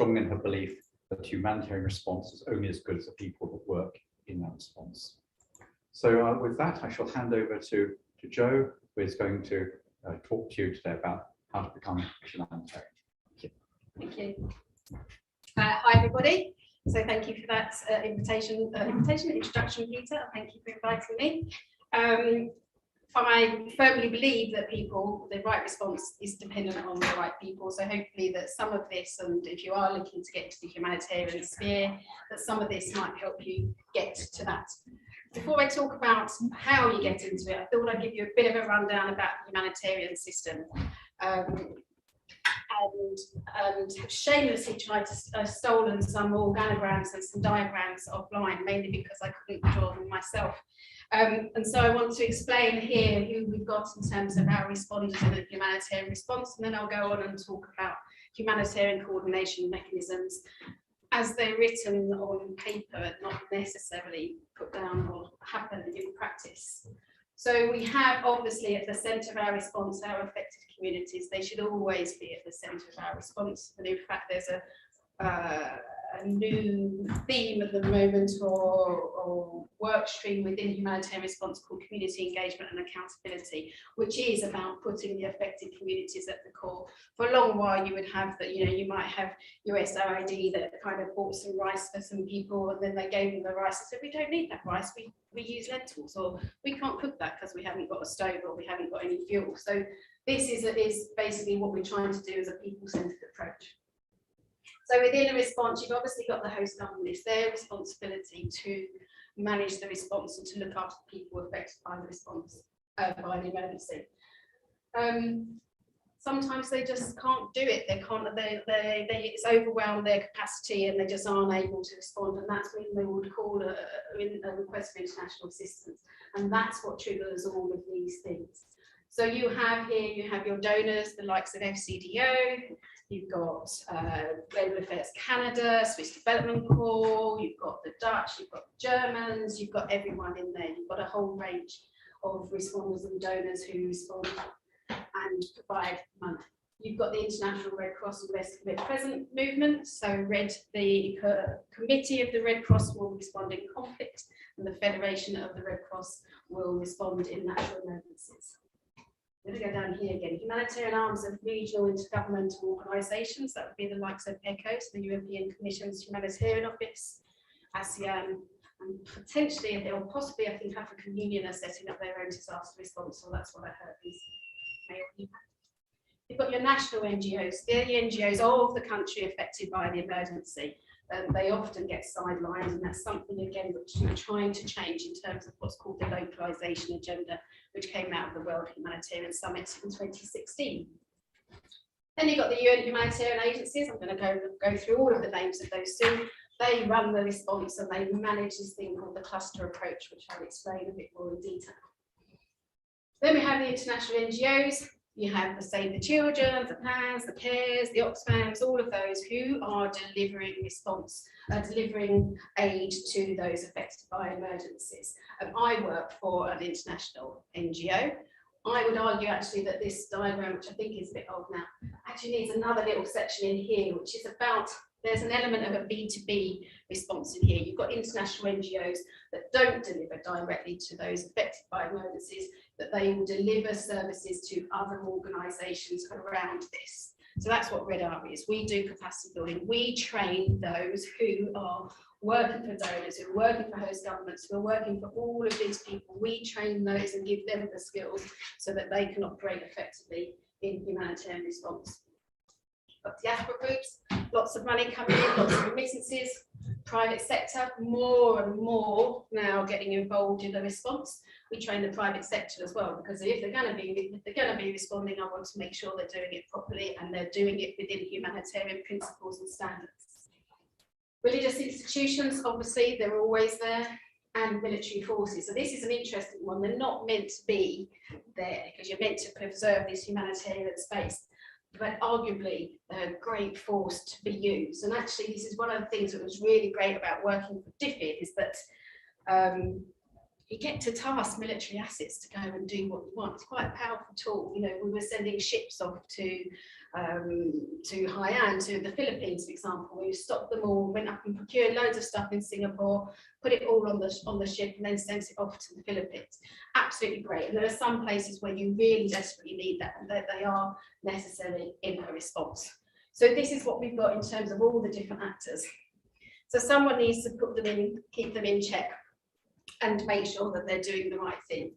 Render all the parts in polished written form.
strong in her belief that humanitarian response is only as good as the people that work in that response. So with that, I shall hand over to Jo, who is going to talk to you today about how to become a humanitarian. Thank you. Hi, everybody. So thank you for that introduction, Peter. Thank you for inviting me. I firmly believe that the right response is dependent on the right people. So hopefully that some of this, and if you are looking to get into the humanitarian sphere, that some of this might help you get to that. Before I talk about how you get into it, I thought I'd give you a bit of a rundown about the humanitarian system. And have shamelessly tried to stolen some organograms and some diagrams offline, mainly because I couldn't draw them myself. And so I want to explain here who we've got in terms of our responders in the humanitarian response, and then I'll go on and talk about humanitarian coordination mechanisms as they're written on paper, not necessarily put down or happen in practice. So we have obviously at the centre of our response our affected communities. They should always be at the centre of our response. And in fact, there's a new theme at the moment or work stream within humanitarian response called community engagement and accountability, which is about putting the affected communities at the core. For a long while you would have that, you might have USAR that kind of bought some rice for some people, and then they gave them the rice and said, we don't need that rice, we use lentils, or we can't cook that because we haven't got a stove or we haven't got any fuel. So this is basically what we're trying to do as a people-centred approach. So within a response, you've obviously got the host government. It's their responsibility to manage the response and to look after people affected by the response, by the emergency. Sometimes they just can't do it. It's overwhelmed their capacity and they just aren't able to respond. And that's when they would call a request for international assistance. And that's what triggers all of these things. So you have your donors, the likes of FCDO, you've got Global Affairs Canada, Swiss Development Corps, you've got the Dutch, you've got the Germans, you've got everyone in there. You've got a whole range of responders and donors who respond and provide money. You've got the International Red Cross and Red Crescent movement. So the committee of the Red Cross will respond in conflict, and the Federation of the Red Cross will respond in natural emergencies. I'm going to go down here again. Humanitarian arms of regional intergovernmental organisations, that would be the likes of ECHO, so the European Commission's Humanitarian Office, ASEAN, and potentially, or possibly, I think African Union are setting up their own disaster response, so that's what I heard is. You've got your national NGOs, they're the NGOs of the country affected by the emergency. They often get sidelined, and that's something again which we're trying to change in terms of what's called the localisation agenda, which came out of the World Humanitarian Summit in 2016. Then you've got the UN humanitarian agencies. I'm going to go through all of the names of those soon. They run the response and they manage this thing called the cluster approach, which I'll explain a bit more in detail. Then we have the international NGOs. You have the Save the Children, the PLANs, the CARES, the Oxfams, all of those who are delivering response, delivering aid to those affected by emergencies. I work for an international NGO. I would argue actually that this diagram, which I think is a bit old now, actually needs another little section in here, which is about, there's an element of a B2B response in here. You've got international NGOs that don't deliver directly to those affected by emergencies, that they will deliver services to other organisations around this. So that's what RedR is. We do capacity building. We train those who are working for donors, who are working for host governments, who are working for all of these people. We train those and give them the skills so that they can operate effectively in humanitarian response. Got diaspora groups, lots of money coming in, lots of remittances, private sector, more and more now getting involved in the response. We train the private sector as well, because if they're going to be responding, I want to make sure they're doing it properly and they're doing it within humanitarian principles and standards. Religious institutions, obviously, they're always there, and military forces. So this is an interesting one. They're not meant to be there because you're meant to preserve this humanitarian space, but arguably they're a great force to be used. And actually, this is one of the things that was really great about working for DFID, is that you get to task military assets to go and do what you want. It's quite a powerful tool. You know, we were sending ships off to Hainan, to the Philippines, for example. We stopped them all, went up and procured loads of stuff in Singapore, put it all on the ship, and then sent it off to the Philippines. Absolutely great. And there are some places where you really desperately need that, and that they are necessary in a response. So this is what we've got in terms of all the different actors. So someone needs to put them in, keep them in check, and make sure that they're doing the right thing.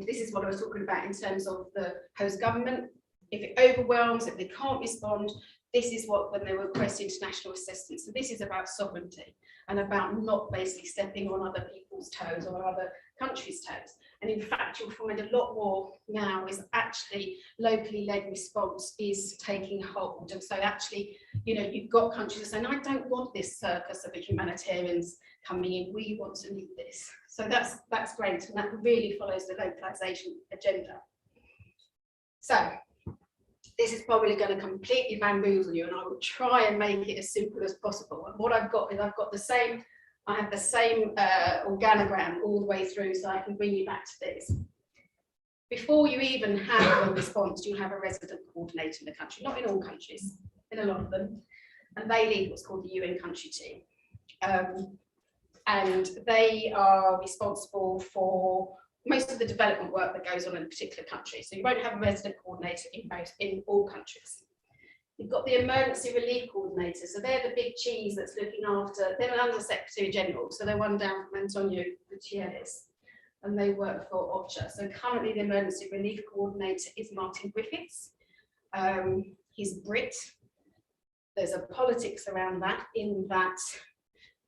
This is what I was talking about in terms of the host government. If it overwhelms, if they can't respond, this is what, when they request international assistance. So this is about sovereignty and about not basically stepping on other people's toes or other countries' toes. And in fact, you'll find a lot more now is actually locally led response is taking hold. And so actually, you know, you've got countries saying, I don't want this circus of the humanitarians coming in, we want to lead this. So that's great, and that really follows the localization agenda. So this is probably going to completely bamboozle you, and I will try and make it as simple as possible. And what I've got is I've got the same, I have the same organogram all the way through, so I can bring you back to this. Before you even have a response, you have a resident coordinator in the country, not in all countries, in a lot of them, and they lead what's called the UN country team. And they are responsible for most of the development work that goes on in a particular country. So you won't have a resident coordinator in all countries. You've got the emergency relief coordinator. So they're the big cheese that's looking after, they're an under Secretary General. So they're one down from Antonio Gutierrez, and they work for OCHA. So currently the emergency relief coordinator is Martin Griffiths. He's Brit. There's a politics around that, in that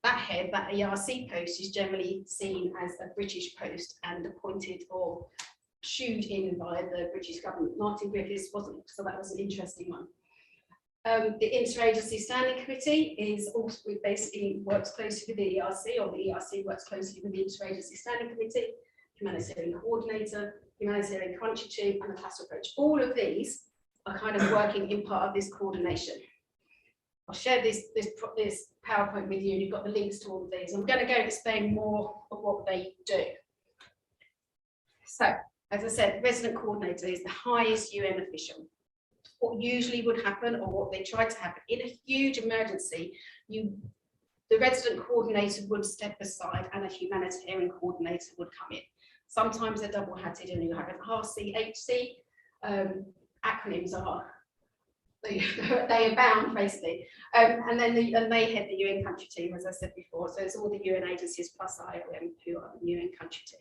head, that ERC post, is generally seen as a British post and appointed or shooed in by the British government. Martin Griffiths wasn't, so that was an interesting one. The Interagency Standing Committee is also, basically works closely with the ERC, or the ERC works closely with the Interagency Standing Committee, Humanitarian Coordinator, Humanitarian Country Team, and the Cluster Approach. All of these are kind of working in part of this coordination. I'll share this PowerPoint with you, and you've got the links to all of these. I'm going to go explain more of what they do. So, as I said, the resident coordinator is the highest UN official. What usually would happen, or what they try to happen, in a huge emergency, the resident coordinator would step aside and a humanitarian coordinator would come in. Sometimes they're double-hatted, and you have an RCHC. Acronyms are, they abound basically, and then they head the UN country team, as I said before. So it's all the UN agencies plus IOM who are the UN country team.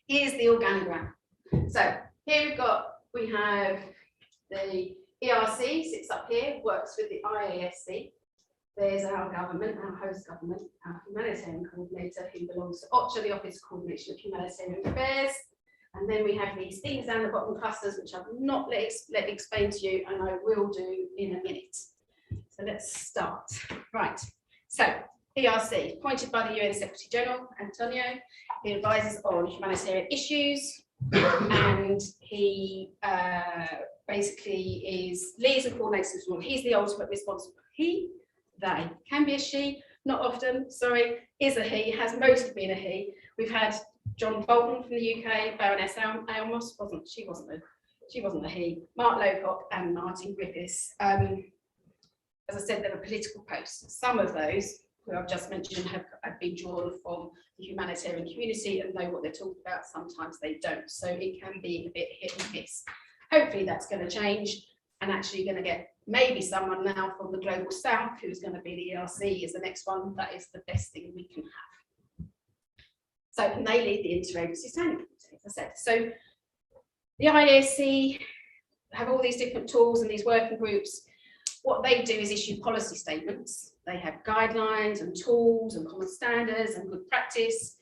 Here's the organogram. So here we have the ERC sits up here, works with the IASC. There's our government, our host government, our humanitarian coordinator who belongs to OCHA, the Office of Coordination of Humanitarian Affairs. And then we have these things down the bottom, clusters, which I've not let explain to you, and I will do in a minute. So let's start. Right. So ERC, appointed by the UN Secretary General, Antonio. He advises on humanitarian issues, and he basically leads and coordinates. He's the ultimate responsible. He, they, can be a she, not often, sorry, is a he, has mostly been a he. We've had John Bolton from the UK, Baroness Amos, she wasn't a he, Mark Lowcock and Martin Griffiths. As I said, they're political posts. Some of those, who I've just mentioned, have been drawn from the humanitarian community and know what they're talking about. Sometimes they don't, so it can be a bit hit and miss. Hopefully that's going to change, and actually going to get maybe someone now from the Global South who's going to be the ERC is the next one. That is the best thing we can have. So, and they lead the Interagency Standing Committee, as I said. So the IASC have all these different tools and these working groups. What they do is issue policy statements. They have guidelines and tools and common standards and good practice.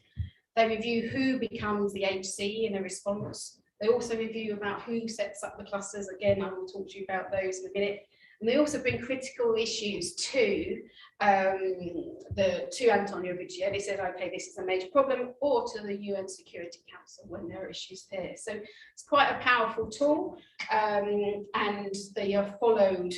They review who becomes the HC in a response. They also review about who sets up the clusters. Again, I will talk to you about those in a minute. And they also bring critical issues to Antonio Gutierrez. They said, okay, this is a major problem, or to the UN Security Council when there are issues there. So it's quite a powerful tool, and they are followed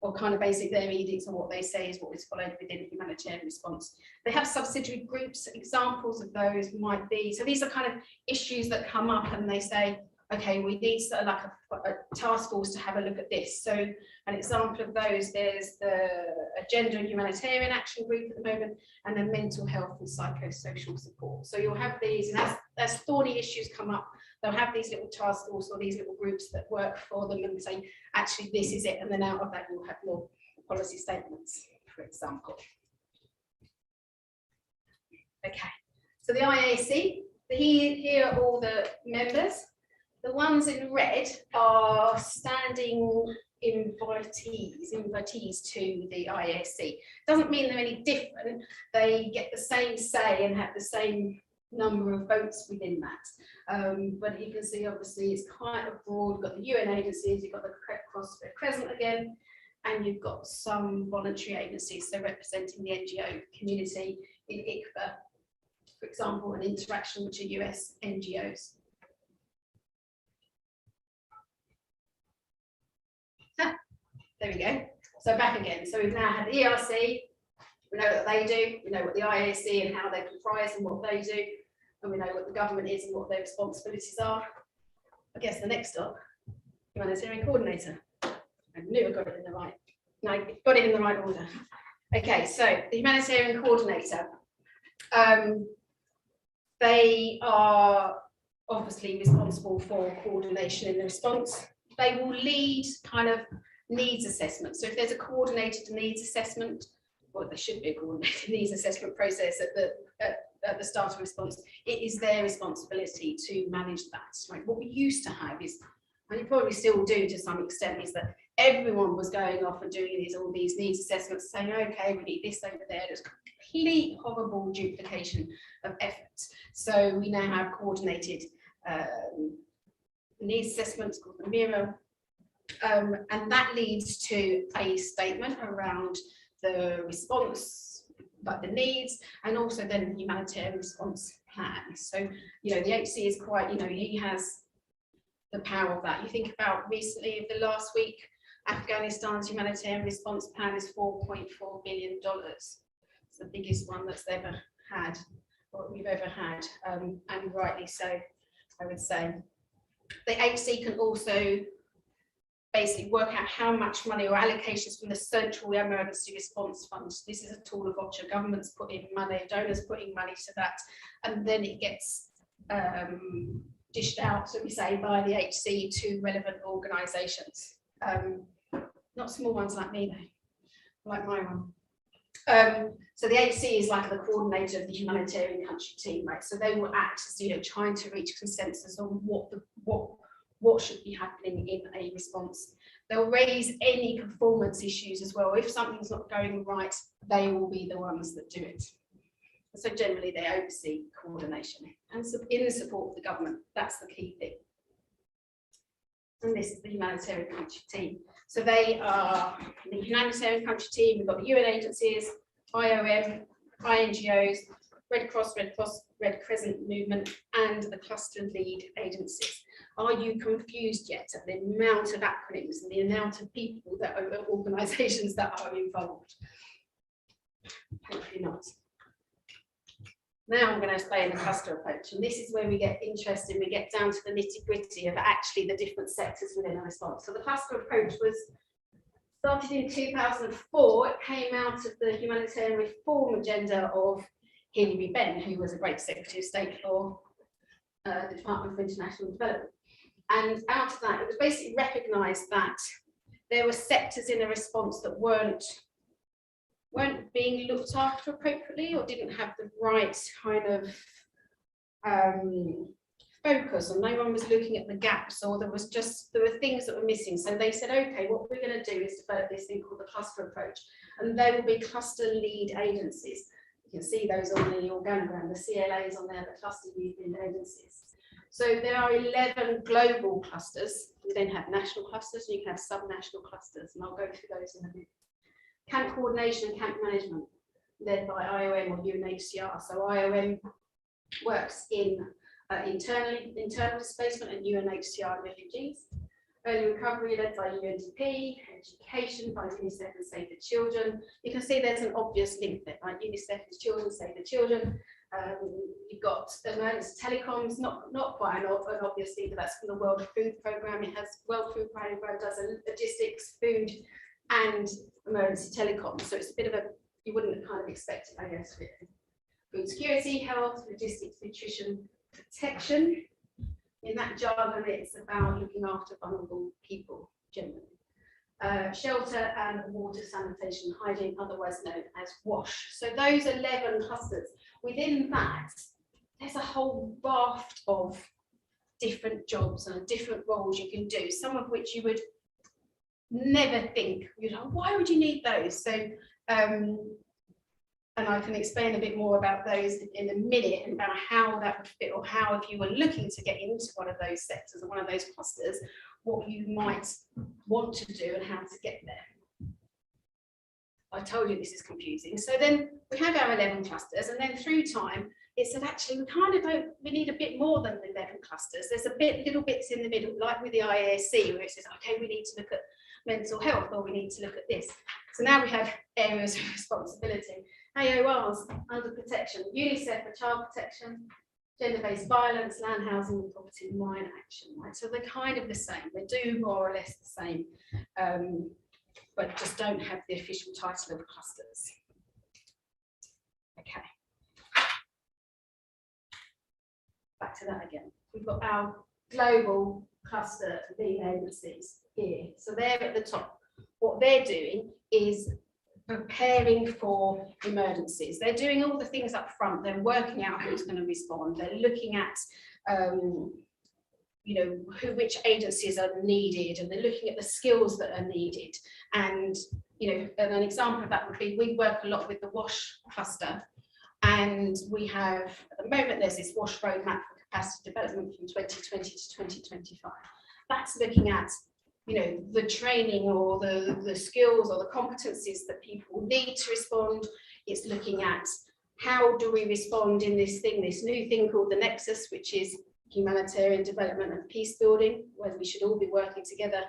or kind of basic their edicts and what they say is what is followed within humanitarian response. They have subsidiary groups. Examples of those might be, so these are kind of issues that come up and they say, okay, we need sort of like a task force to have a look at this. So an example of those, there's the Gender and Humanitarian Action Group at the moment, and then mental health and psychosocial support. So you'll have these, and as thorny issues come up, they'll have these little task force or these little groups that work for them and say, actually, this is it. And then out of that, you'll have more policy statements, for example. Okay, so the IAC, here are all the members. The ones in red are standing invitees to the IAC. Doesn't mean they're any different. They get the same say and have the same number of votes within that. But you can see, obviously, it's quite a broad. You've got the UN agencies, you've got the Red Cross, Red Crescent again, and you've got some voluntary agencies, so representing the NGO community in ICFA, for example, an interaction which are US NGOs. There we go. So back again. So we've now had the ERC. We know what they do. We know what the IAC and how they comprise and what they do. And we know what the government is and what their responsibilities are. I guess the next stop, humanitarian coordinator. I knew I got it in the right. No, I got it in the right order. Okay, so the humanitarian coordinator. They are obviously responsible for coordination in the response. They will lead kind of needs assessment. So if there's a coordinated needs assessment, well, there should be a coordinated needs assessment process at the start of response, it is their responsibility to manage that. Right? What we used to have is, and you probably still do to some extent, is that everyone was going off and doing all these needs assessments, saying, okay, we need this over there. There's complete horrible duplication of efforts. So we now have coordinated needs assessments called the mirror. And that leads to a statement around the response, like the needs, and also then the humanitarian response plan. So, you know, the HC is quite, you know, he has the power of that. You think about recently, of the last week, Afghanistan's humanitarian response plan is $4.4 billion. It's the biggest one that's ever had, or we've ever had, and rightly so, I would say. The HC can also basically work out how much money or allocations from the Central Emergency Response Fund. This is a tool of what your government's put in money, donors putting money to that, and then it gets dished out, so we say, by the HC to relevant organisations. Not small ones like me though, like my one. So the HC is like the coordinator of the humanitarian country team, right? So they will act as, you know, trying to reach consensus on what should be happening in a response. They'll raise any performance issues as well. If something's not going right, they will be the ones that do it. So generally they oversee coordination and in the support of the government. That's the key thing. And this is the humanitarian country team. So they are the humanitarian country team. We've got the UN agencies, IOM, INGOs, Red Cross, Red Crescent movement, and the cluster lead agencies. Are you confused yet at the amount of acronyms and the amount of people that are organisations that are involved? Hopefully not. Now I'm going to explain the cluster approach, and this is where we get interested. We get down to the nitty-gritty of actually the different sectors within a response. So the cluster approach was started in 2004. It came out of the humanitarian reform agenda of Hilary Benn, who was a great Secretary of State for the Department for International Development. And out of that, it was basically recognised that there were sectors in a response that weren't being looked after appropriately or didn't have the right kind of focus, and no one was looking at the gaps, or there were things that were missing. So they said, okay, what we're going to do is develop this thing called the cluster approach, and there will be cluster lead agencies. You can see those on the organogram, the CLAs on there, the cluster lead agencies. So there are 11 global clusters. We then have national clusters, and you can have sub-national clusters, and I'll go through those in a minute. Camp coordination and camp management, led by IOM or UNHCR. So IOM works in internal displacement and UNHCR refugees. Early recovery led by UNDP, education by UNICEF and Save the Children. You can see there's an obvious link there, right? UNICEF is children, Save the Children. You've got emergency telecoms, not quite an obvious thing, but that's from the World Food Programme. It has World Food Programme does logistics, food, and emergency telecoms. So it's a bit of a, you wouldn't kind of expect it, I guess. Food security, health, logistics, nutrition, protection. In that jargon, it's about looking after vulnerable people generally. Shelter and water, sanitation, hygiene, otherwise known as WASH. So those 11 clusters. Within that, there's a whole raft of different jobs and different roles you can do, some of which you would never think, you know, why would you need those? So, and I can explain a bit more about those in a minute and about how that would fit, or how, if you were looking to get into one of those sectors or one of those clusters, what you might want to do and how to get there. I told you this is confusing. So then we have our 11 clusters, and then through time, it said actually we kind of don't, we need a bit more than 11 clusters. There's a bit, little bits in the middle, like with the IAC, where it says, okay, we need to look at mental health, or we need to look at this. So now we have areas of responsibility. AORs under protection, UNICEF for child protection, gender-based violence, land, housing, and property mine action, right? So they're kind of the same. They do more or less the same, but just don't have the official title of clusters. Okay. Back to that again. We've got our global cluster lead agencies here. So they're at the top. What they're doing is preparing for emergencies. They're doing all the things up front. They're working out who's going to respond. They're looking at, you know, which agencies are needed, and they're looking at the skills that are needed. And, you know, and an example of that would be, we work a lot with the WASH cluster, and we have, at the moment, there's this WASH roadmap for capacity development from 2020 to 2025. That's looking at, you know, the training or the skills or the competencies that people need to respond. It's looking at how do we respond in this thing, this new thing called the Nexus, which is humanitarian development and peace building, where we should all be working together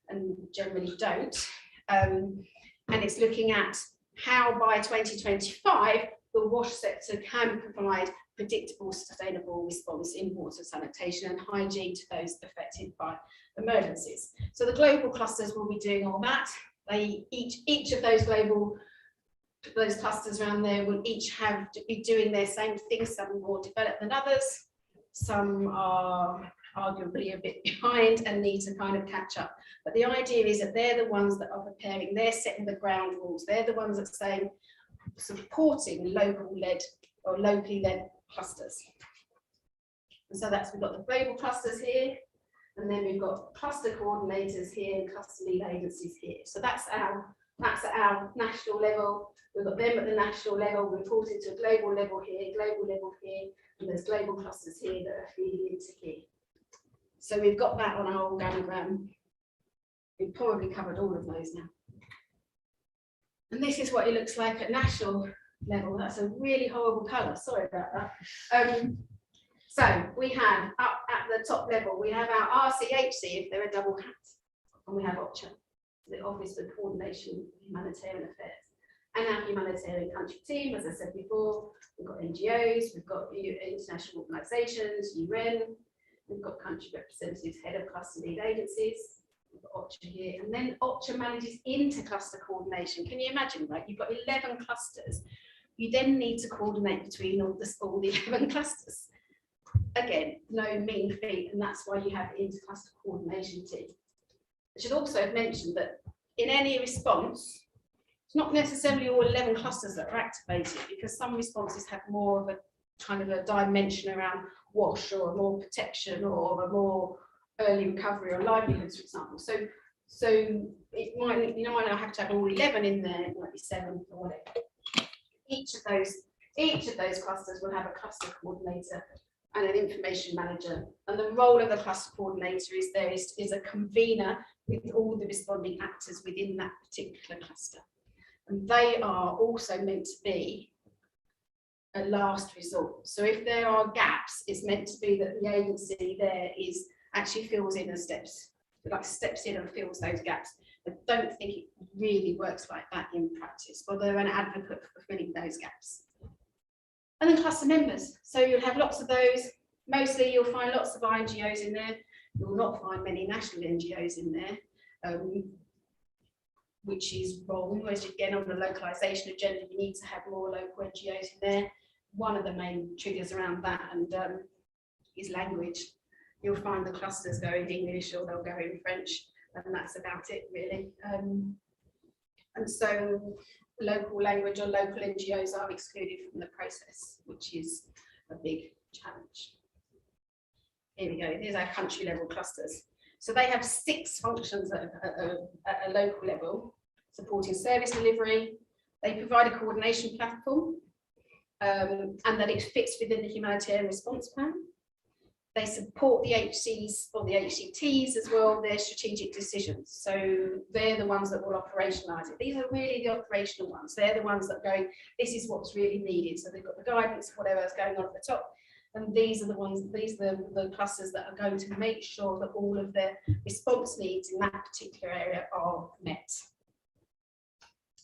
and generally don't. And it's looking at how by 2025, the WASH sector can provide predictable, sustainable response in water, sanitation and hygiene to those affected by emergencies. So the global clusters will be doing all that. They each of those clusters around there will each have to be doing their same things. Some are more developed than others. Some are arguably a bit behind and need to kind of catch up. But the idea is that they're the ones that are preparing, they're setting the ground rules. They're the ones that say supporting local-led or locally led clusters. And so that's, we've got the global clusters here, and then we've got cluster coordinators here and cluster lead agencies here. So that's at our national level. We've got them at the national level, reported to a global level here, and there's global clusters here that are feeding into here. So we've got that on our organogram. We've probably covered all of those now. And this is what it looks like at national level. That's a really horrible colour, sorry about that. So we have up at the top level, we have our RCHC if they're a double hat, and we have OCHA, the Office for Coordination of Humanitarian Affairs, and our humanitarian country team. As I said before, we've got NGOs, we've got international organisations, UN, we've got country representatives, head of cluster lead agencies, we've got OCHA here, and then OCHA manages inter-cluster coordination. Can you imagine, right? You've got 11 clusters. You then need to coordinate between all the 11 clusters. Again, no mean feat, and that's why you have the inter-cluster coordination team. I should also have mentioned that in any response, it's not necessarily all 11 clusters that are activated, because some responses have more of a kind of a dimension around WASH or more protection or a more early recovery or livelihoods, for example. So it might, you might not have to have all 11 in there, it might be 7 or whatever. Each of those clusters will have a cluster coordinator and an information manager, and the role of the cluster coordinator is a convener with all the responding actors within that particular cluster, and they are also meant to be a last resort. So if there are gaps, it's meant to be that the agency there actually fills in and steps like steps in and fills those gaps. I don't think it really works like that in practice, but they're an advocate for filling those gaps. And then cluster members. So you'll have lots of those. Mostly you'll find lots of NGOs in there. You'll not find many national NGOs in there, which is wrong. Whereas again, on the localisation agenda, you need to have more local NGOs in there. One of the main triggers around that is language. You'll find the clusters go in English or they'll go in French, and that's about it really. And so local language or local NGOs are excluded from the process, which is a big challenge. Here we go, these are country level clusters. So they have 6 functions at a local level, supporting service delivery. They provide a coordination platform, and that it fits within the humanitarian response plan. They support the HCs or the HCTs as well, their strategic decisions. So they're the ones that will operationalise it. These are really the operational ones. They're the ones that go, this is what's really needed. So they've got the guidance, whatever's going on at the top. And these are the ones, these are the clusters that are going to make sure that all of the response needs in that particular area are met.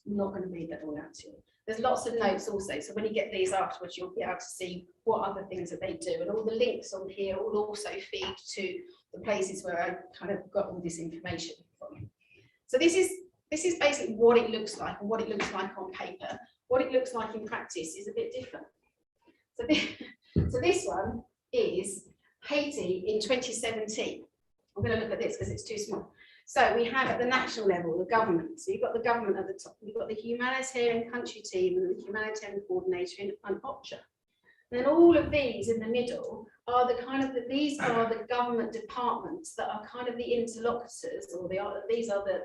I'm not going to read that all out to you. There's lots of notes also, so when you get these afterwards, you'll be able to see what other things that they do, and all the links on here will also feed to the places where I kind of got all this information from. So this is basically what it looks like and what it looks like on paper. What it looks like in practice is a bit different. So this one is Haiti in 2017. I'm going to look at this because it's too small. So we have at the national level, the government. So you've got the government at the top. You've got the humanitarian country team and the humanitarian coordinator and OCHA. And then all of these in the middle are the kind of, these are the government departments that are kind of the interlocutors, or these are the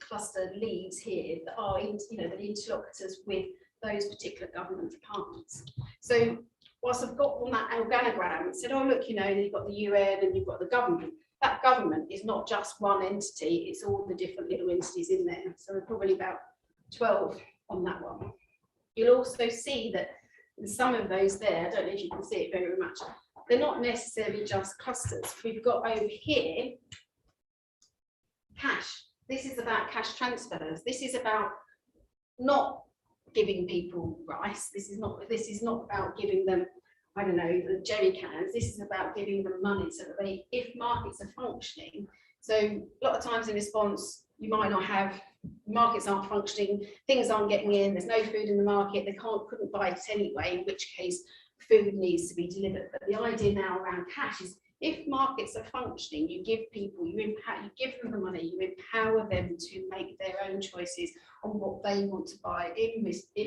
cluster leads here that are, the interlocutors with those particular government departments. So whilst I've got on that organogram, it said, oh look, you've got the UN and you've got the government. That government is not just one entity, it's all the different little entities in there. So there's probably about 12 on that one. You'll also see that in some of those there, I don't know if you can see it very much, they're not necessarily just clusters. We've got over here cash. This is about cash transfers. This is about not giving people rice. This is not about giving them, I don't know, the jerry cans. This is about giving them money so that they, if markets are functioning. So a lot of times in response, you might not have, markets aren't functioning, things aren't getting in, there's no food in the market, they couldn't buy it anyway, in which case food needs to be delivered. But the idea now around cash is, if markets are functioning, you give people, you give them the money, you empower them to make their own choices on what they want to buy in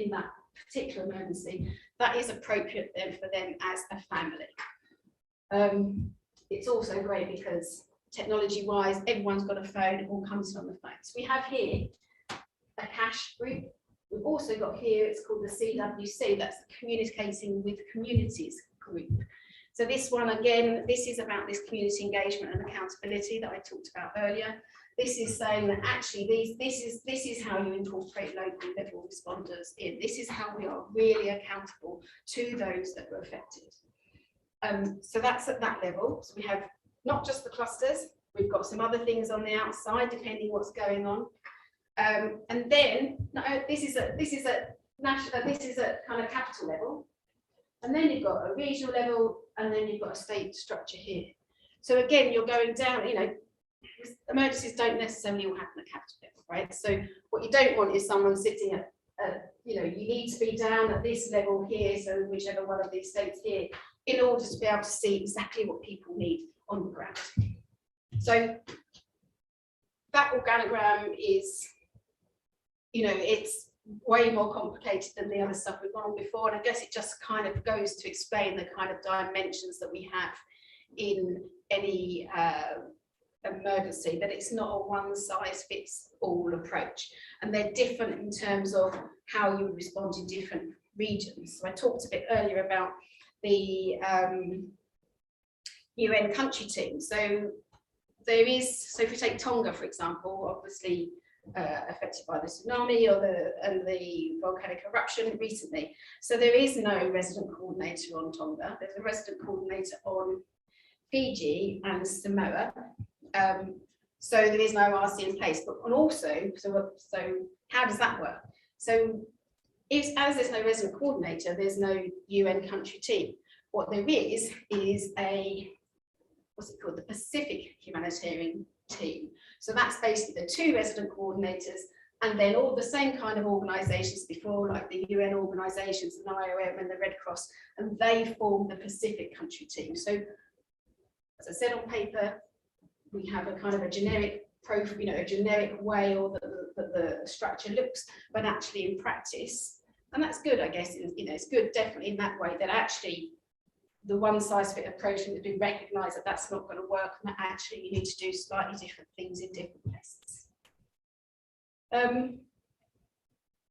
that particular emergency. That is appropriate then for them as a family. It's also great because technology-wise, everyone's got a phone, it all comes on the phone. So we have here a cash group. We've also got here, it's called the CWC, that's the Communicating with Communities group. So this one, again, this is about this community engagement and accountability that I talked about earlier. This is saying that actually this is how you incorporate local level responders in. This is how we are really accountable to those that were affected. So that's at that level. So we have not just the clusters, we've got some other things on the outside depending what's going on. And then this is at kind of capital level. And then you've got a regional level, and then you've got a state structure here. So again, you're going down, emergencies don't necessarily all happen at capital level, right? So what you don't want is someone sitting at, you need to be down at this level here, so whichever one of these states here, in order to be able to see exactly what people need on the ground. So that organogram is, it's way more complicated than the other stuff we've gone on before, and I guess it just kind of goes to explain the kind of dimensions that we have in any emergency, that it's not a one-size-fits-all approach, and they're different in terms of how you respond in different regions. So I talked a bit earlier about the UN country team. So if we take Tonga, for example, obviously affected by the tsunami and the volcanic eruption recently. So there is no resident coordinator on Tonga. There's a resident coordinator on Fiji and Samoa. So there is no RC in place, but and also, so how does that work? So as there's no resident coordinator, there's no UN country team. What there is a, what's it called, the Pacific Humanitarian Team. So that's basically the 2 resident coordinators, and then all the same kind of organisations before, like the UN organisations, and IOM and the Red Cross, and they form the Pacific country team. So, as I said, on paper, we have a kind of a generic profile, a generic way or that the structure looks, but actually in practice, and that's good, I guess, it's good definitely in that way, that actually the one size fit approach, and that we recognise that that's not going to work, and that actually you need to do slightly different things in different places.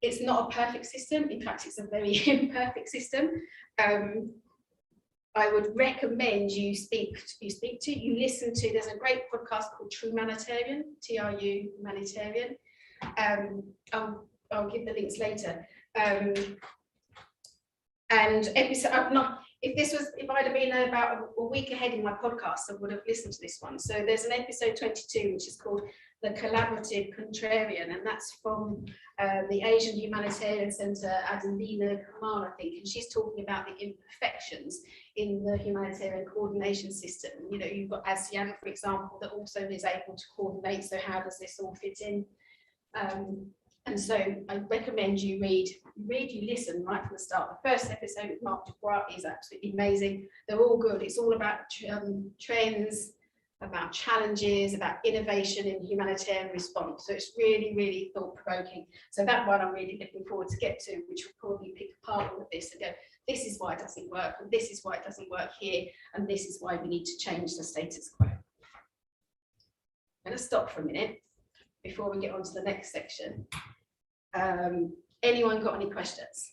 It's not a perfect system. In fact, it's a very imperfect system. I would recommend you listen to, there's a great podcast called Humanitarian, TRU Humanitarian. I'll give the links later. And episode, if I'd have been about a week ahead in my podcast, I would have listened to this one. So there's an episode 22, which is called The Collaborative Contrarian, and that's from the Asian Humanitarian Centre, Adelina Kamal, I think, and she's talking about the imperfections in the humanitarian coordination system. You've got ASEAN, for example, that also is able to coordinate, so how does this all fit in? And so I recommend you you listen right from the start. The first episode with Mark Dubois is absolutely amazing. They're all good. It's all about trends, about challenges, about innovation in humanitarian response. So it's really, really thought-provoking. So that one I'm really looking forward to get to, which will probably pick apart all of this and go, this is why it doesn't work, and this is why it doesn't work here, and this is why we need to change the status quo. I'm going to stop for a minute before we get on to the next section. Anyone got any questions?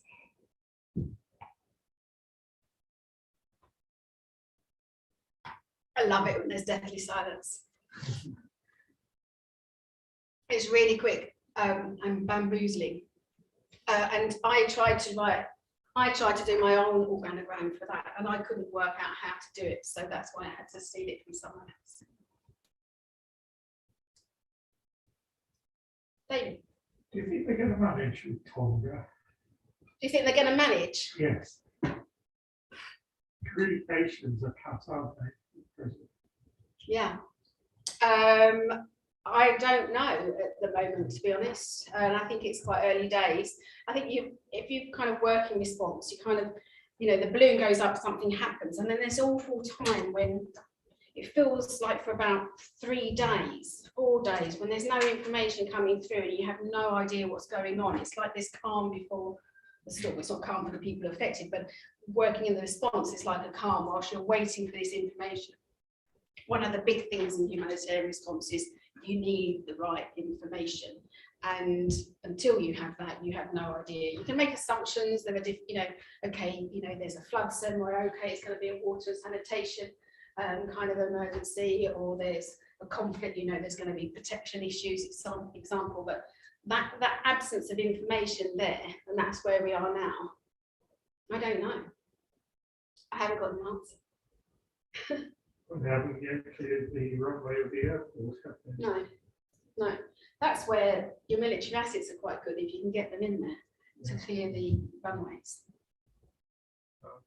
I love it when there's deathly silence. It's really quick and bamboozling. And I tried to do my own organogram for that, and I couldn't work out how to do it, so that's why I had to steal it from someone else. David? Do you think they're going to manage with Tonga? Do you think they're going to manage? Yes. Communications are cut, aren't they? Yeah. I don't know at the moment, to be honest, and I think it's quite early days. I think if you kind of work in response, you kind of, the balloon goes up, something happens, and then there's awful time when it feels like for about 3 days, 4 days, when there's no information coming through and you have no idea what's going on. It's like this calm before the storm. It's not calm for the people affected, but working in the response is like a calm whilst you're waiting for this information. One of the big things in humanitarian response is you need the right information, and until you have that, you have no idea. You can make assumptions. There are okay, there's a flood somewhere. Okay, it's going to be a water and sanitation kind of emergency, or there's a conflict. There's going to be protection issues. It's some example, but that absence of information there, and that's where we are now. I don't know. I haven't got an answer. They haven't yet cleared the runway of the airport, have they? No. That's where your military assets are quite good, if you can get them in there to clear the runways.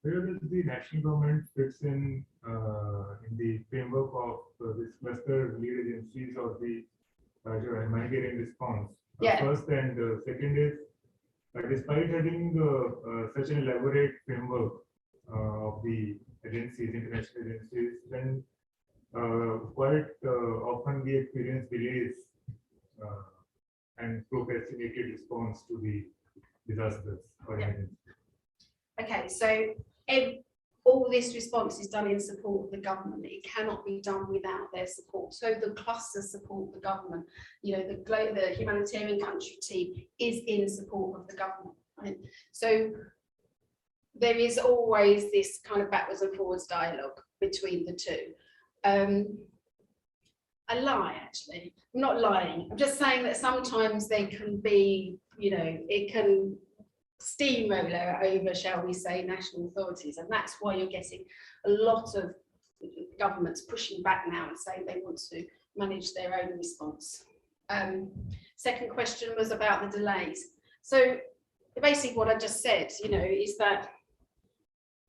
Where does the national government fits in the framework of this cluster lead agencies of the humanitarian response? Yeah. First, and second is, despite having such an elaborate framework of the agencies, international agencies, then quite often we experience delays and procrastinated response to the disasters or emergencies. Okay, so all this response is done in support of the government. It cannot be done without their support. So the clusters support the government. The humanitarian country team is in support of the government. Right? So there is always this kind of backwards and forwards dialogue between the two. I lie, actually. I'm not lying. I'm just saying that sometimes they can be, it can steamroller over, shall we say, national authorities, and that's why you're getting a lot of the government's pushing back now and saying they want to manage their own response. Second question was about the delays. So basically what I just said, you know, is that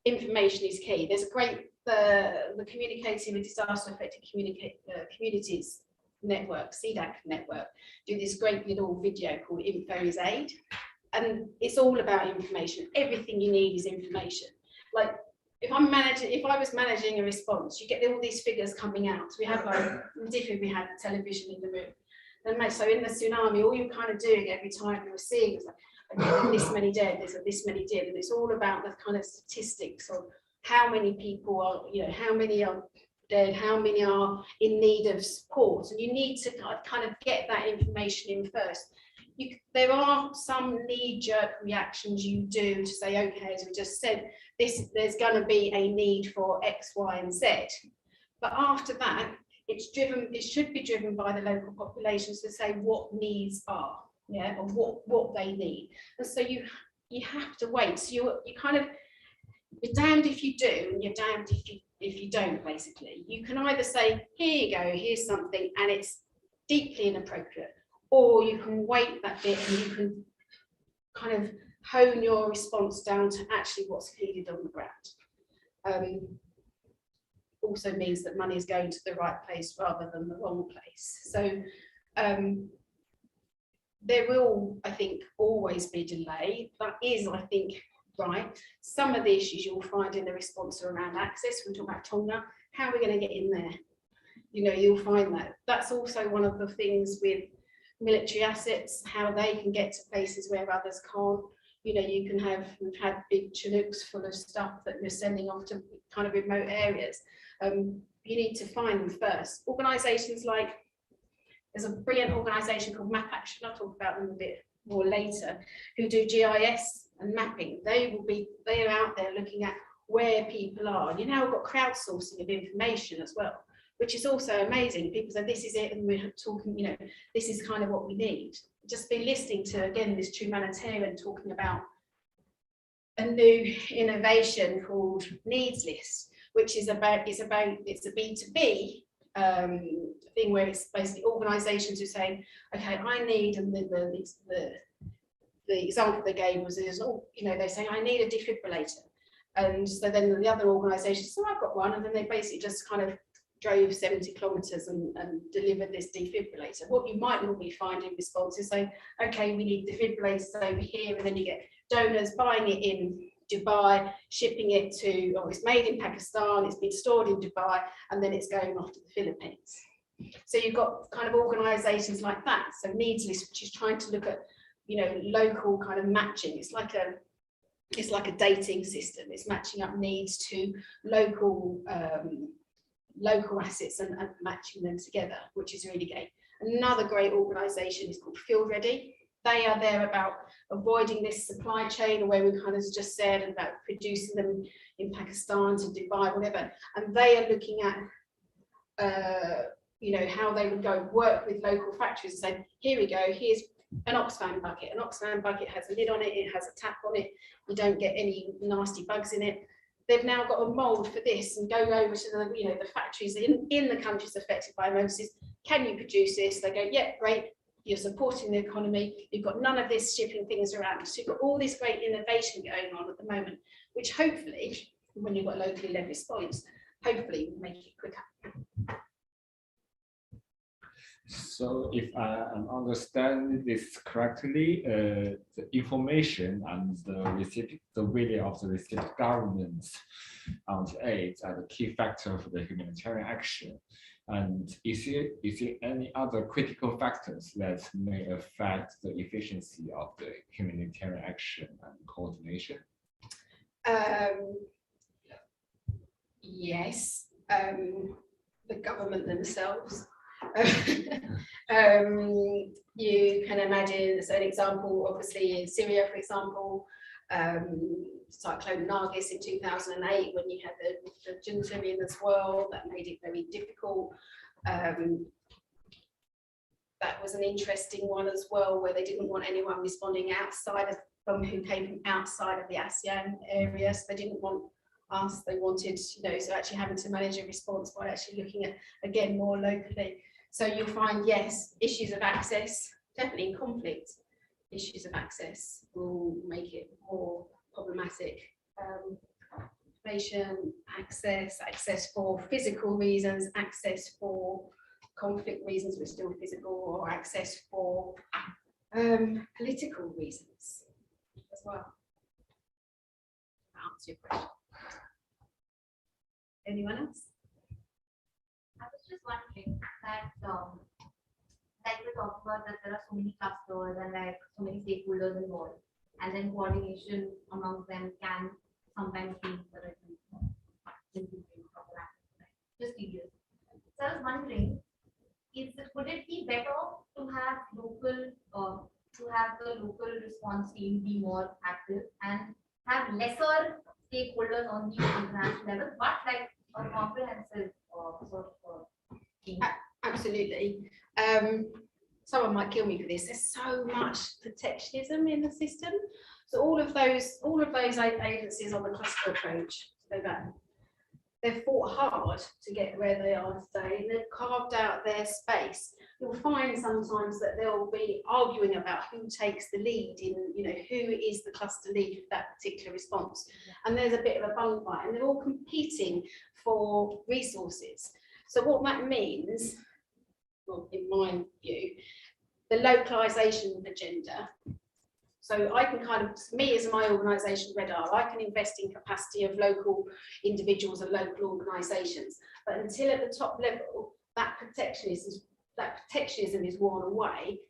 information is key. There's a great, the Communicating with Disaster Affected Communities Network, CDAC network, do this great little video called Info is Aid. And it's all about information. Everything you need is information. Like if I was managing a response, you get all these figures coming out. So we have like, we had television in the room. And so in the tsunami, all you're kind of doing every time you're seeing is like, okay, there's this many dead, there's this many dead, and it's all about the kind of statistics of how many people are, you know, how many are dead, how many are in need of support, and you need to kind of get that information in first. There are some knee-jerk reactions you do to say, okay, as we just said, there's going to be a need for X, Y, and Z, but after that, it should be driven by the local populations to say what needs are. Yeah, or what they need, and so you have to wait. So you kind of, you're damned if you do, and you're damned if you don't. Basically, you can either say, here you go, here's something, and it's deeply inappropriate, or you can wait that bit and you can kind of hone your response down to actually what's needed on the ground. Also means that money is going to the right place rather than the wrong place. So. There will, I think, always be delay. That is, I think, right. Some of the issues you'll find in the response are around access. When we talk about Tonga, how are we going to get in there? You know, you'll find that. That's also one of the things with military assets, how they can get to places where others can't. You know, you can have, we've had big Chinooks full of stuff that we're sending off to kind of remote areas. You need to find them first. Organisations like, there's a brilliant organisation called Map Action, I'll talk about them a bit more later, who do GIS and mapping. They're out there looking at where people are. And you now got crowdsourcing of information as well, which is also amazing. People say this is it, and we're talking, you know, this is kind of what we need. Just been listening to, again, this Humanitarian talking about a new innovation called Needs List, which is it's a B2B thing where it's basically organisations who say, okay, I need, and the example they gave was, you know, they say I need a defibrillator, and so then the other organisation says, oh, I've got one, and then they basically just kind of drove 70 kilometres and delivered this defibrillator. What you might normally find in response is saying, okay, we need defibrillators over here, and then you get donors buying it in Dubai, shipping it to, oh, it's made in Pakistan, it's been stored in Dubai, and then it's going off to the Philippines. So you've got kind of organisations like that. So Needs List, which is trying to look at, you know, local kind of matching. It's like a dating system. It's matching up needs to local local assets and matching them together, which is really great. Another great organisation is called Field Ready. They are there about avoiding this supply chain, where we kind of just said about producing them in Pakistan to Dubai, whatever. And they are looking at, you know, how they would go work with local factories and say, here we go, here's an Oxfam bucket. An Oxfam bucket has a lid on it, it has a tap on it, you don't get any nasty bugs in it. They've now got a mould for this, and go over to the, you know, the factories in the countries affected by emergencies. Can you produce this? They go, yeah, great. You're supporting the economy. You've got none of this shipping things around. So you've got all this great innovation going on at the moment, which hopefully, when you've got locally led response, hopefully will make it quicker. So if I understand this correctly, the information and the will of the recipient governments on the aid are the key factor for the humanitarian action. And is there any other critical factors that may affect the efficiency of the humanitarian action and coordination? Yes, the government themselves. You can imagine, so an example, obviously in Syria, for example, Cyclone Nargis in 2008, when you had the junta in as well, that made it very difficult. That was an interesting one as well, where they didn't want anyone responding outside of who came from outside of the ASEAN area, so they didn't want us. They wanted, so actually having to manage a response by actually looking at, again, more locally. So you'll find, yes, issues of access, definitely in conflict, issues of access will make it more problematic. Information, access for physical reasons, access for conflict reasons but still physical, or access for political reasons as well. That answer your question. Anyone else? I was just wondering that, like we talked about that there are so many clusters and like so many stakeholders involved, and then coordination among them can sometimes be just tedious. So I was wondering, would it be better to have local, to have the local response team be more active and have lesser stakeholders on the international level, but like a comprehensive sort of team? Absolutely. Someone might kill me for this. There's so much protectionism in the system. So all of those agencies on the cluster approach, they've fought hard to get where they are today. They've carved out their space. You'll find sometimes that they'll be arguing about who takes the lead in, who is the cluster lead for that particular response. And there's a bit of a bun fight, and they're all competing for resources. So what that means, well, in my view, the localization agenda. So I can me as my organisation, RedR, I can invest in capacity of local individuals and local organisations. But until at the top level, that protectionism is worn away,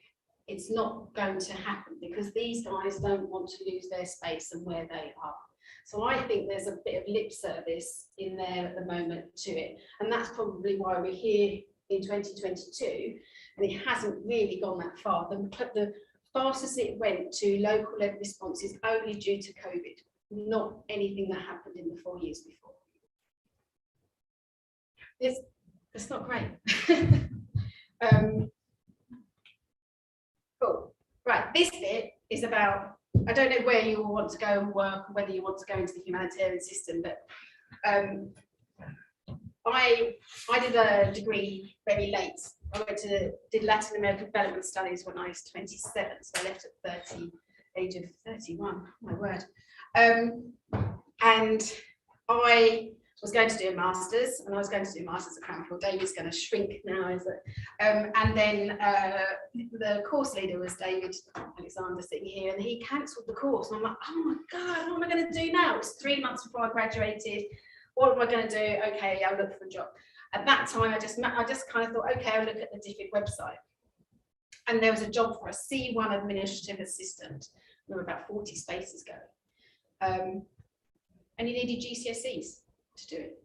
it's not going to happen, because these guys don't want to lose their space and where they are. So I think there's a bit of lip service in there at the moment to it. And that's probably why we're here in 2022, and it hasn't really gone that far. The fastest it went to local led responses only due to COVID, not anything that happened in the 4 years before. It's not great. Cool. Right, this bit is about, I don't know where you all want to go and work, or whether you want to go into the humanitarian system, but I did a degree very late. I did Latin American development studies when I was 27, so I left at age of 31, my word. And I was going to do a master's, and I was going to do a master's at Cranfield. David's going to shrink now, is it? And then the course leader was David Alexander sitting here, and he cancelled the course. And I'm like, oh my God, what am I going to do now? It was 3 months before I graduated. What am I going to do? Okay, I'll look for a job. At that time, I just kind of thought, okay, I'll look at the DFID website. And there was a job for a C1 administrative assistant. There were about 40 spaces going. And you needed GCSEs to do it.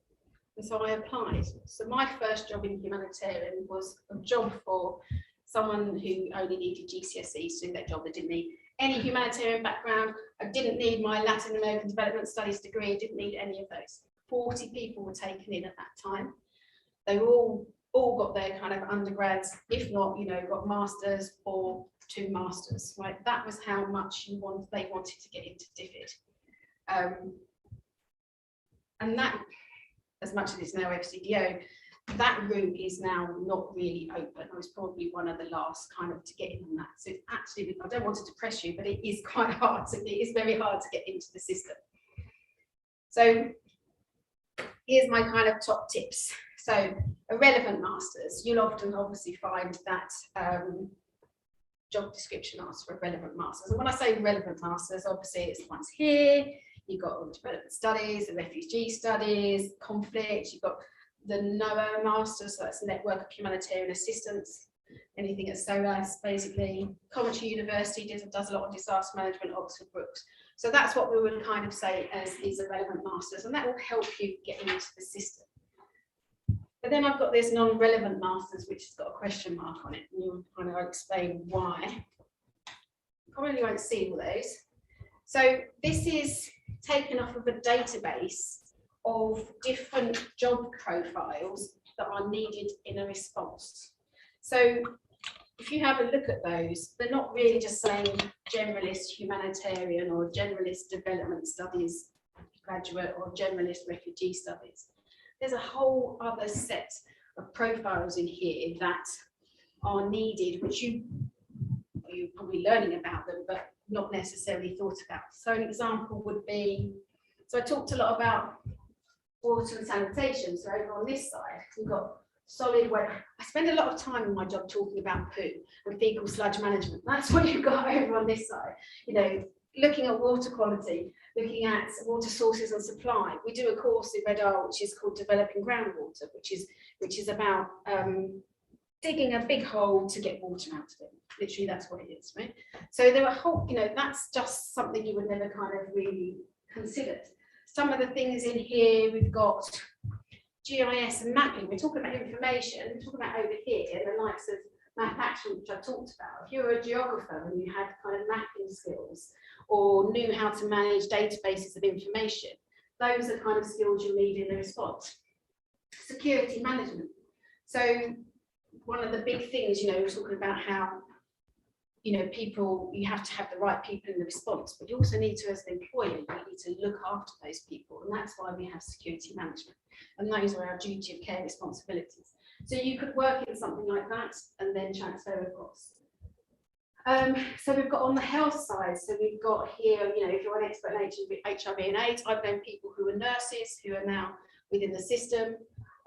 And so I applied. So my first job in humanitarian was a job for someone who only needed GCSEs to do their job. They didn't need any humanitarian background. I didn't need my Latin American development studies degree. I didn't need any of those. 40 people were taken in at that time. They were all got their kind of undergrads, if not, got masters or 2 masters, right? That was how much they wanted to get into DFID. And that, as much as it's now FCDO, that route is now not really open. I was probably one of the last kind of to get in on that. So it's actually, I don't want to depress you, but it is quite hard. It is very hard to get into the system. So here's my kind of top tips. So a relevant masters, you'll often obviously find that job description asks for a relevant masters. And when I say relevant masters, obviously it's the ones here. You've got all the development studies, the refugee studies, conflict. You've got the NOAA masters, so that's Network of Humanitarian Assistance. Anything at SOAS, basically. Coventry University does a lot of disaster management, Oxford Brookes. So that's what we would kind of say as is a relevant masters, and that will help you get into the system. But then I've got this non-relevant masters, which has got a question mark on it, and you'll kind of explain why. You probably won't see all those. So this is taken off of a database of different job profiles that are needed in a response. So if you have a look at those, they're not really just saying generalist humanitarian or generalist development studies graduate or generalist refugee studies. There's a whole other set of profiles in here that are needed, which you're probably learning about them, but not necessarily thought about. So an example would be, so I talked a lot about water and sanitation. So over on this side, we've got solid waste. I spend a lot of time in my job talking about poo and fecal sludge management. That's what you've got over on this side. You know, looking at water quality, looking at water sources and supply. We do a course in RedR which is called Developing Groundwater, which is about digging a big hole to get water out of it. Literally, that's what it is, right? So there are whole, you know, that's just something you would never kind of really consider. Some of the things in here, we've got GIS and mapping. We're talking about information. We're talking about over here, the likes of map action, which I talked about. If you're a geographer and you had kind of mapping skills or knew how to manage databases of information, those are kind of skills you need in the response. Security management. So one of the big things, you know, we're talking about how, you know, people, you have to have the right people in the response, but you also need to, as an employer, you need to look after those people. And that's why we have security management. And those are our duty of care responsibilities. So you could work in something like that and then transfer across. So we've got on the health side, so we've got here, you know, if you're an expert in HIV and AIDS, I've known people who are nurses who are now within the system.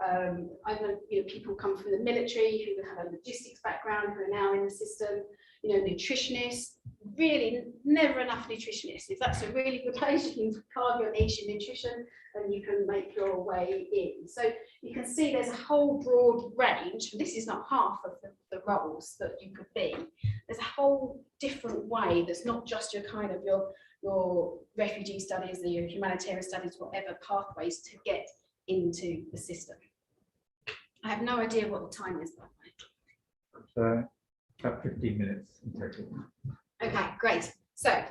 I've known, you know, people come from the military who have a logistics background who are now in the system. You know, nutritionists, really never enough nutritionists. If that's a really good place, you can carve your niche in nutrition and you can make your way in. So you can see there's a whole broad range. This is not half of the roles that you could be. There's a whole different way that's not just your kind of your refugee studies, your humanitarian studies, whatever pathways to get into the system. I have no idea what the time is, by the way. About 15 minutes in total. Okay, great. So,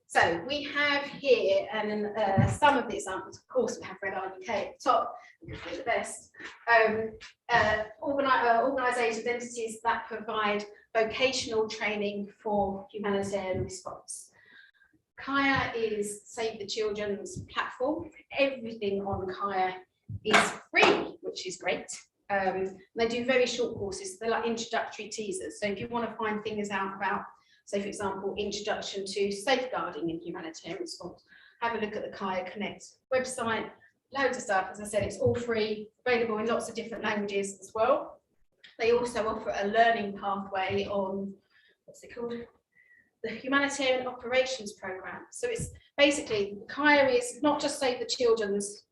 so we have here, and some of the examples, of course, we have RedR UK at the top, because we're the best. Organisations, entities that provide vocational training for humanitarian response. Kaya is Save the Children's platform. Everything on Kaya is free, which is great. They do very short courses. They're like introductory teasers. So if you want to find things out about, say, for example, introduction to safeguarding in humanitarian response, have a look at the Kaya Connect website. Loads of stuff. As I said, it's all free, available in lots of different languages as well. They also offer a learning pathway on, what's it called? The Humanitarian Operations Programme. So it's basically, Kaya is not just Save the Children's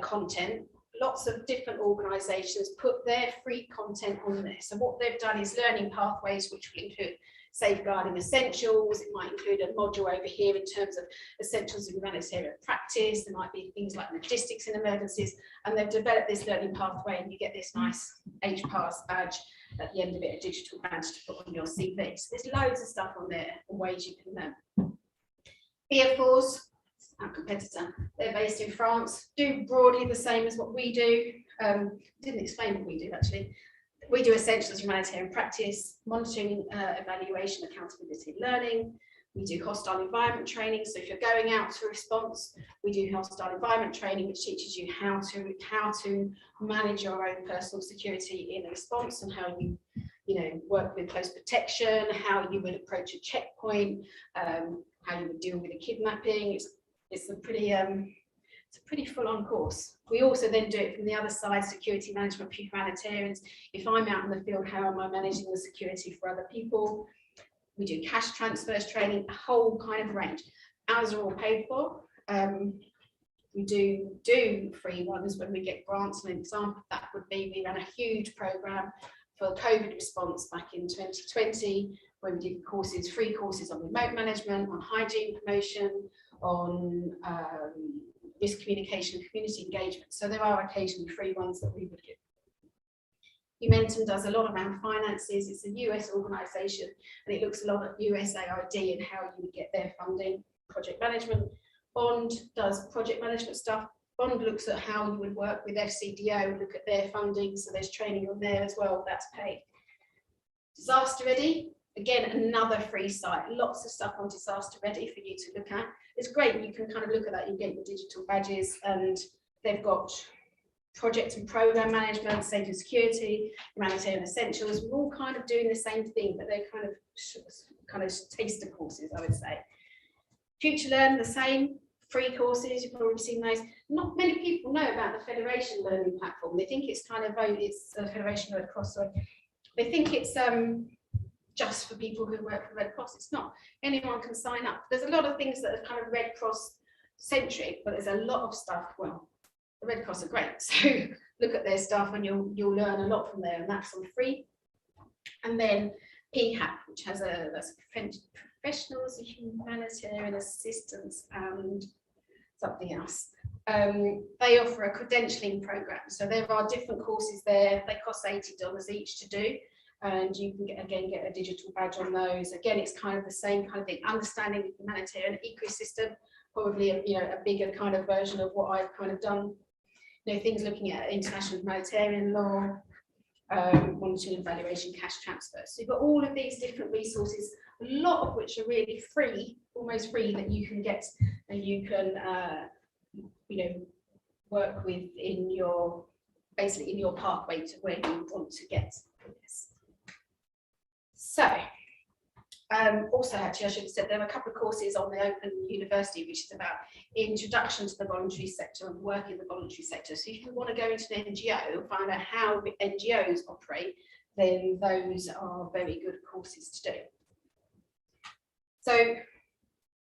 content. Lots of different organisations put their free content on there. So what they've done is learning pathways, which will include safeguarding essentials. It might include a module over here in terms of essentials of humanitarian practice. There might be things like logistics in emergencies. And they've developed this learning pathway, and you get this nice HPAS badge at the end of it, a digital badge to put on your CV. So there's loads of stuff on there and ways you can learn. BF4s, our competitor, they're based in France, do broadly the same as what we do. Didn't explain what we do actually. We do essentials humanitarian practice, monitoring, evaluation, accountability, learning. We do hostile environment training. So if you're going out to a response, we do hostile environment training, which teaches you how to manage your own personal security in a response and how you work with close protection, how you would approach a checkpoint, how you would deal with a kidnapping. It's a pretty full-on course. We also then do it from the other side, security management for humanitarians. If I'm out in the field, how am I managing the security for other people? We do cash transfers training, a whole kind of range. Ours are all paid for. We do free ones when we get grants. An example of that would be we ran a huge program for COVID response back in 2020, where we did courses, free courses on remote management, on hygiene promotion, on risk communication and community engagement. So there are occasionally free ones that we would give. Humanitarian does a lot around finances. It's a US organisation, and it looks a lot at USARD and how you would get their funding. Project management. Bond does project management stuff. Bond looks at how you would work with FCDO, look at their funding. So there's training on there as well. That's paid. Disaster ready. Again, another free site, lots of stuff on disaster ready for you to look at. It's great, you can kind of look at that, you get your digital badges, and they've got project and program management, safety and security, humanitarian essentials. We're all kind of doing the same thing, but they're kind of taster courses, I would say. Future Learn, the same, free courses, you've probably seen those. Not many people know about the Federation Learning Platform. They think it's kind of, it's a Federation Red Cross, sorry. They think it's just for people who work for Red Cross. It's not. Anyone can sign up. There's a lot of things that are kind of Red Cross centric, but there's a lot of stuff. Well, the Red Cross are great, so look at their stuff and you'll learn a lot from there, and that's on free. And then PHAP, which has that's Professionals of Humanitarian Assistance and something else. They offer a credentialing program, so there are different courses there. They cost $80 each to do, and you can get a digital badge on those. Again, it's kind of the same kind of thing, understanding the humanitarian ecosystem, probably a bigger kind of version of what I've kind of done. Things looking at international humanitarian law, monitoring and evaluation, cash transfers. So you've got all of these different resources, a lot of which are really free, almost free, that you can get and you can work with in your pathway to where you want to get for this. So also, actually, I should have said there are a couple of courses on the Open University, which is about introduction to the voluntary sector and work in the voluntary sector. So if you want to go into an NGO and find out how NGOs operate, then those are very good courses to do. So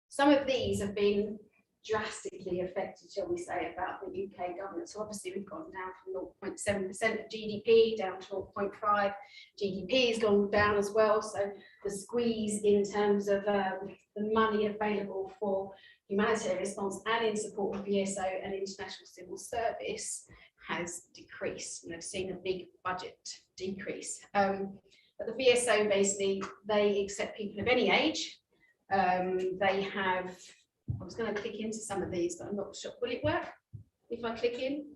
some of these have been drastically affected, shall we say, about the UK government. So obviously we've gone down from 0.7% of GDP down to 0.5%. GDP has gone down as well. So the squeeze in terms of the money available for humanitarian response and in support of VSO and international civil service has decreased, and they've seen a big budget decrease. But the VSO, basically, they accept people of any age. They have, I was going to click into some of these, but I'm not sure. Will it work if I click in?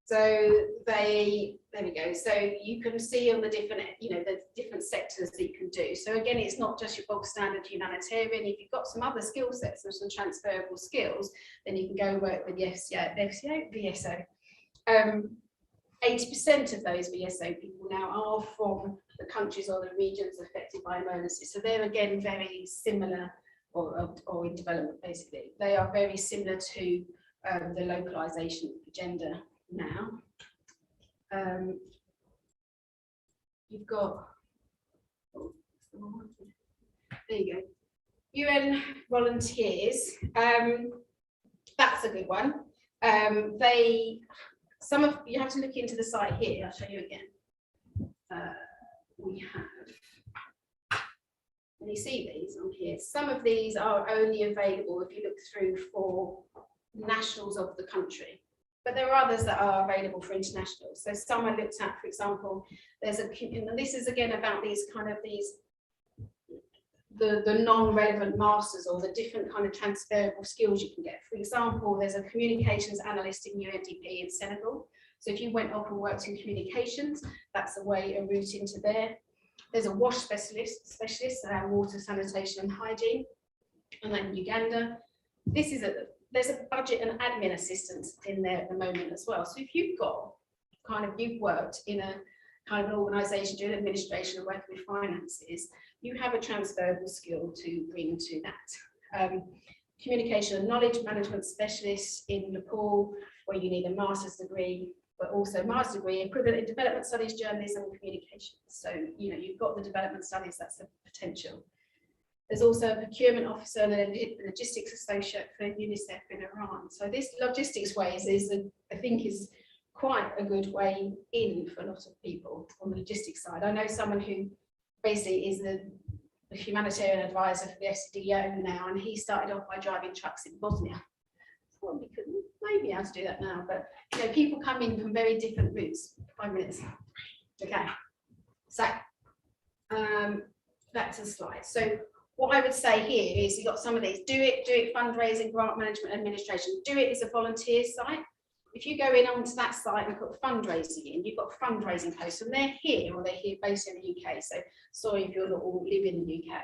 So there we go. So you can see on the different, the different sectors that you can do. So again, it's not just your bog standard humanitarian. If you've got some other skill sets, there's some transferable skills, then you can go work with the VSO. 80% of those VSO people now are from the countries or the regions affected by emergency. So they're again very similar, or in development basically. They are very similar to the localization agenda now. You've got, there you go, UN volunteers. That's a good one. You have to look into the site here. I'll show you again. We have, and you see these on here. Some of these are only available if you look through for nationals of the country, but there are others that are available for internationals. So some I looked at, for example, there's and this is again about these the non-relevant masters, or the different kind of transferable skills you can get. For example, there's a communications analyst in UNDP in Senegal. So if you went off and worked in communications, that's a route into there. There's a WASH specialist around water, sanitation and hygiene. And then Uganda, there's a budget and admin assistance in there at the moment as well. So if you've got you've worked in a kind of an organisation doing administration and working with finances, you have a transferable skill to bring to that. Communication and knowledge management specialist in Nepal, where you need a master's degree, but also master's degree equivalent in development studies, journalism and communications. So, you've got the development studies, that's a potential. There's also a procurement officer and a logistics associate for UNICEF in Iran. So this logistics ways I think is quite a good way in for a lot of people on the logistics side. I know someone who basically is the humanitarian advisor for the SDO now, and he started off by driving trucks in Bosnia. Probably couldn't, maybe able to do that now, but people come in from very different routes. 5 minutes. Okay, so back to the slide. So what I would say here is you've got some of these. Do it fundraising, grant management, administration. Do it is a volunteer site. if you go in onto that site and put fundraising in, you've got fundraising posts, and they're here, or they're here based in the UK. So sorry if you're not all live in the UK,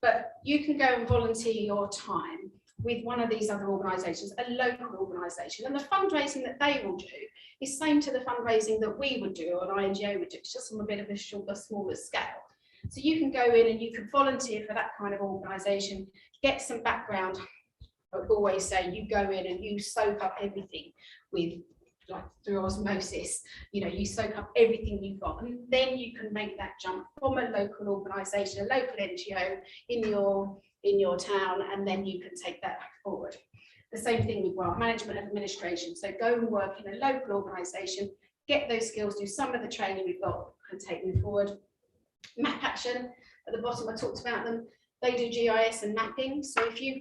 but you can go and volunteer your time with one of these other organisations, a local organisation, and the fundraising that they will do is same to the fundraising that we would do or an INGO would do. It's just on a bit of a shorter, smaller scale. So you can go in and you can volunteer for that kind of organisation, get some background. I always say you go in and you soak up everything with, like, through osmosis, you know, you soak up everything you've got, and then you can make that jump from a local organisation, a local NGO in your town, and then you can take that forward. The same thing with grant management and administration. So go and work in a local organisation, get those skills, do some of the training we've got, and take them forward. Map action at the bottom, I talked about them. They do GIS and mapping. So if you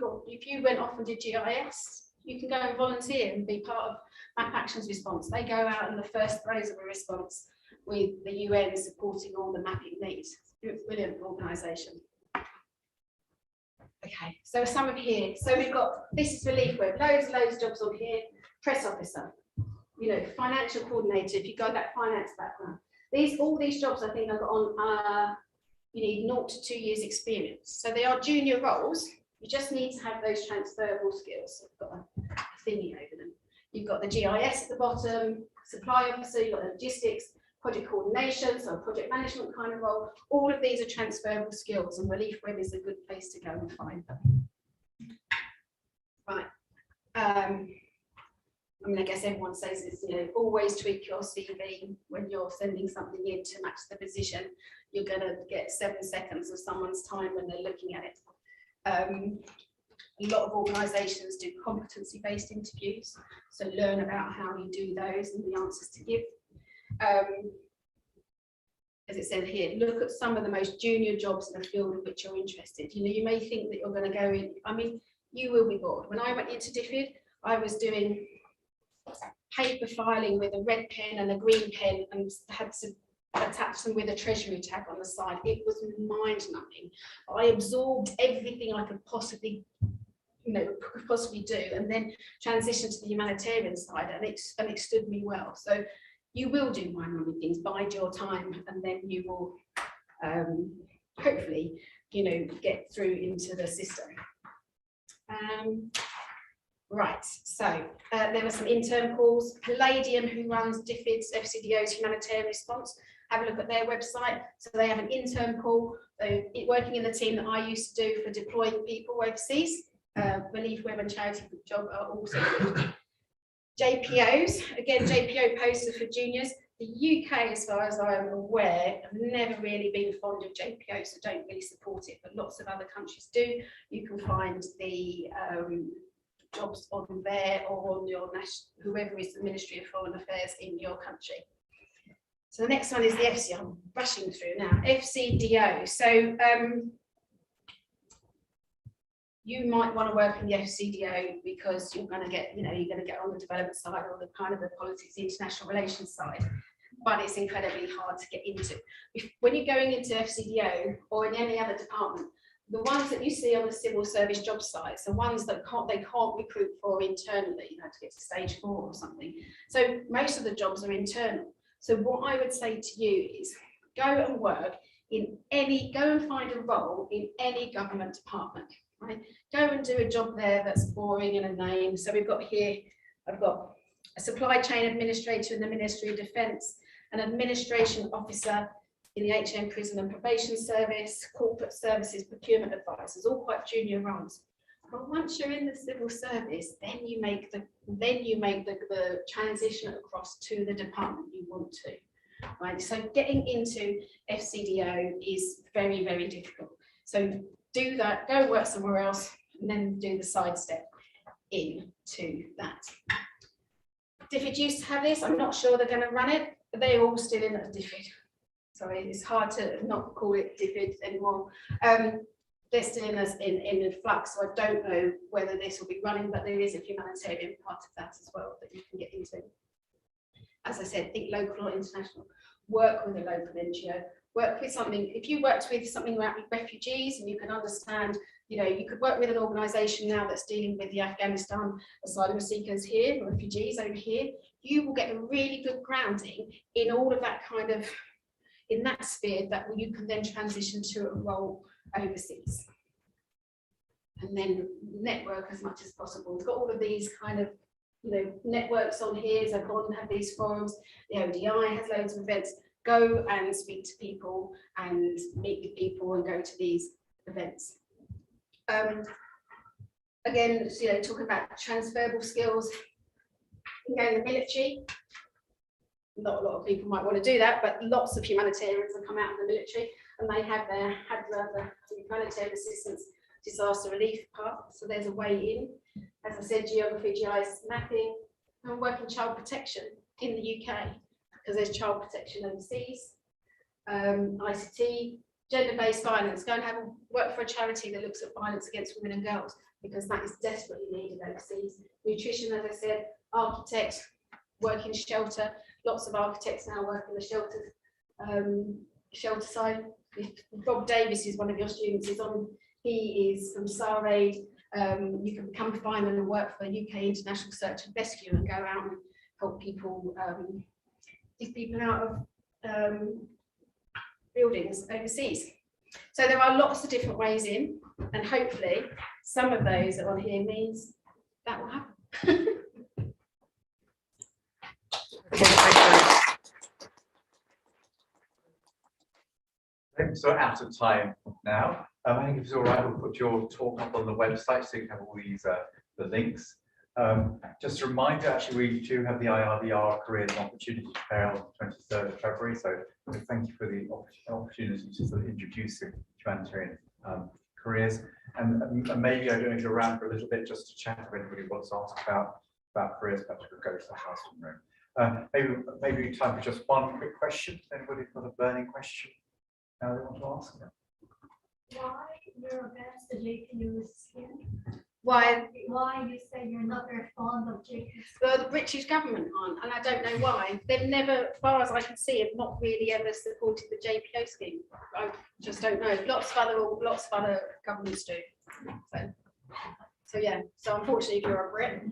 went off and did GIS, you can go and volunteer and be part of Map Action's response. They go out in the first throes of a response with the UN supporting all the mapping needs. Brilliant organisation. Okay, so some of here. So we've got, this is Relief Web, loads of jobs on here. Press officer, you know, financial coordinator, if you've got that finance background. All these jobs I think are on, you need 0 to 2 years experience. So they are junior roles. You just need to have those transferable skills. I've got a thingy over them. You've got the GIS at the bottom, supply officer, you've got logistics, project coordination, so a project management kind of role. All of these are transferable skills, and Relief Web is a good place to go and find them. Right. I mean, I guess everyone says it's, you know, always tweak your CV when you're sending something in to match the position. You're going to get 7 seconds of someone's time when they're looking at it. A lot of organisations do competency-based interviews, so learn about how you do those and the answers to give. As it said here, look at some of the most junior jobs in the field in which you're interested. You know, you may think that you're going to go in, I mean, you will be bored. When I went into DFID, I was doing paper filing with a red pen and a green pen and had to attach them with a treasury tag on the side. It was mind-numbing. I absorbed everything I could possibly, you know, do, and then transitioned to the humanitarian side, and it stood me well. So you will do mind-numbing things, bide your time, and then you will hopefully, you know, get through into the system. Right, so there were some intern calls. Palladium, who runs DFID's FCDO's Humanitarian Response, have a look at their website. So they have an intern call, so working in the team that I used to do for deploying people overseas. Relief Web and Charity Job are also good. JPOs, again, JPO posters for juniors. The UK, as far as I'm aware, have never really been fond of JPO, so don't really support it, but lots of other countries do. You can find the jobs on there or on your national, whoever is the Ministry of Foreign Affairs in your country. So the next one is the FC. I'm rushing through now. FCDO. So you might want to work in the FCDO because you're going to get, you know, you're going to get on the development side or the kind of the politics, the international relations side, but it's incredibly hard to get into. When you're going into FCDO or in any other department, the ones that you see on the civil service job sites, the ones that they can't recruit for internally, you have to get to stage 4 or something. So most of the jobs are internal. So what I would say to you is go and work in any, go and find a role in any government department, right? Go and do a job there that's boring in a name. So we've got here, I've got a supply chain administrator in the Ministry of Defence, an administration officer in the HM Prison and Probation Service, corporate services, procurement advisors, all quite junior roles. But once you're in the civil service, then you make the transition across to the department you want to. Right. So getting into FCDO is very, very difficult. So do that, go work somewhere else, and then do the sidestep into that. DFID used to have this. I'm not sure they're going to run it, but they're all still in at DFID. Sorry, it's hard to not call it DFID anymore. They're still in flux, so I don't know whether this will be running, but there is a humanitarian part of that as well that you can get into. as I said, think local or international, work with a local NGO, work with something, if you worked with something about refugees and you can understand, you know, you could work with an organisation now that's dealing with the Afghanistan asylum seekers here, refugees over here, you will get a really good grounding in all of that kind of, in that sphere that you can then transition to a role overseas. And then network as much as possible. We've got all of these kind of, you know, networks on here, so go and have these forums. The ODI has loads of events. Go and speak to people and meet with people and go to these events. Again, you know, talking about transferable skills. You can go in the military. Not a lot of people might want to do that, but lots of humanitarians have come out of the military and they have the humanitarian assistance disaster relief part. So there's a way in. As I said, geography, GIS, mapping, and working child protection in the UK, because there's child protection overseas. ICT, gender-based violence. Go and have work for a charity that looks at violence against women and girls, because that is desperately needed overseas. Nutrition, as I said, architects, work in shelter. Lots of architects now work in the shelter side. If Rob Davis is one of your students, he is from SAR Aid. You can become a fireman and work for UK International Search and Rescue and go out and help people, dig people out of buildings overseas. So there are lots of different ways in, and hopefully some of those that are on here means that will happen. So out of time now. I think if it's all right, we'll put your talk up on the website so you can have all these the links. Just a reminder, actually, we do have the IRDR Careers and Opportunities Fair on the 23rd of February. So thank you for the opportunity to sort of introduce humanitarian careers. And maybe, I don't know if you're around for a little bit just to chat if anybody wants to ask about careers, perhaps we'll go to the house room. Maybe time for just one quick question. Anybody got a burning question now they want to ask? Why you're against the JPU's skin? Why you say you're not very fond of JPU's? Well, the British government aren't, and I don't know why. They've never, as far as I can see, have not really ever supported the JPO scheme. I just don't know. Lots of other governments do. So yeah. So unfortunately, if you're a Brit,